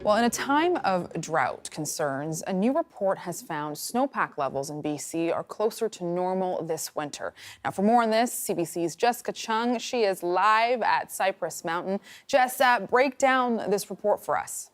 Well, in a time of drought concerns, a new report has found snowpack levels in BC are closer to normal this winter. Now, for more on this, CBC's Jessica Cheung, she is live at Cypress Mountain. Jess, break down this report for us.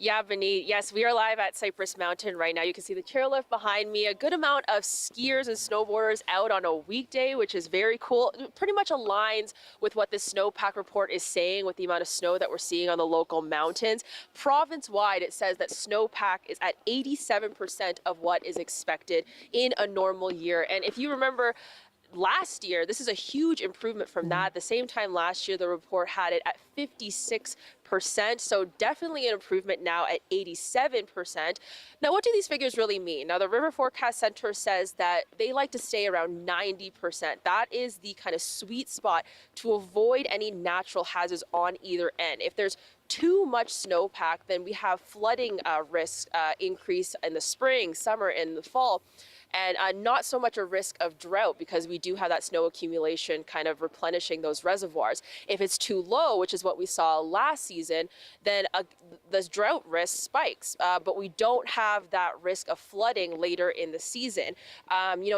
Yeah, Benit. Yes, we are live at Cypress Mountain right now. You can see the chairlift behind me. A good amount of skiers and snowboarders out on a weekday, which is very cool. It pretty much aligns with what this snowpack report is saying with the amount of snow that we're seeing on the local mountains. Province-wide, it says that snowpack is at 87% of what is expected in a normal year. And if you remember, last year, this is a huge improvement from that. At the same time last year, the report had it at 56%. So definitely an improvement now at 87%. Now, what do these figures really mean? Now, the River Forecast Center says that they like to stay around 90%. That is the kind of sweet spot to avoid any natural hazards on either end. If there's too much snowpack, then we have flooding risk increase in the spring, summer, and the fall. And not so much a risk of drought because we do have that snow accumulation kind of replenishing those reservoirs. If it's too low, which is what we saw last season, then the drought risk spikes, but we don't have that risk of flooding later in the season.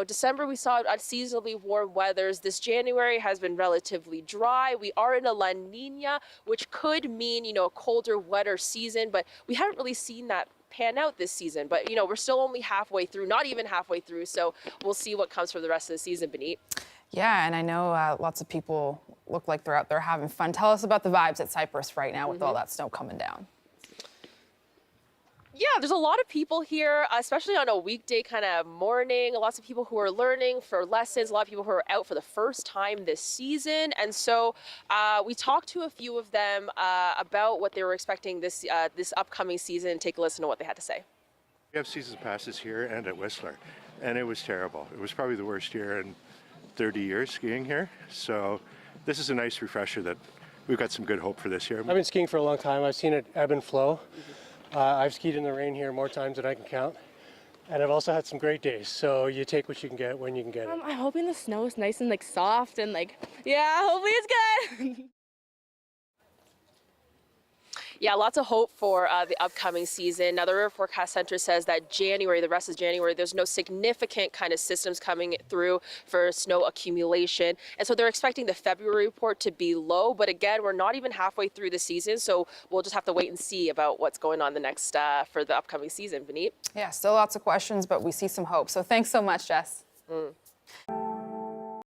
December we saw unseasonably warm weathers. This January has been relatively dry. We are in a La Nina, which could mean, a colder, wetter season, but we haven't really seen that pan out this season. But, we're still only halfway through, not even halfway through. So we'll see what comes for the rest of the season, Benit. Yeah, and I know lots of people look like they're out there having fun. Tell us about the vibes at Cypress right now with all that snow coming down. Yeah, there's a lot of people here, especially on a weekday kind of morning. Lots of people who are learning for lessons, a lot of people who are out for the first time this season. And so we talked to a few of them about what they were expecting this upcoming season. Take a listen to what they had to say. We have season passes here and at Whistler, and it was terrible. It was probably the worst year in 30 years skiing here. So this is a nice refresher that we've got some good hope for this year. I've been skiing for a long time. I've seen it ebb and flow. I've skied in the rain here more times than I can count. And I've also had some great days. So you take what you can get when you can get it. I'm hoping the snow is nice and soft and yeah, hopefully it's good. Yeah, lots of hope for the upcoming season. Now, the River Forecast Center says that the rest of January, there's no significant kind of systems coming through for snow accumulation. And so they're expecting the February report to be low. But again, we're not even halfway through the season. So we'll just have to wait and see about what's going on for the upcoming season, Benit. Yeah, still lots of questions, but we see some hope. So thanks so much, Jess.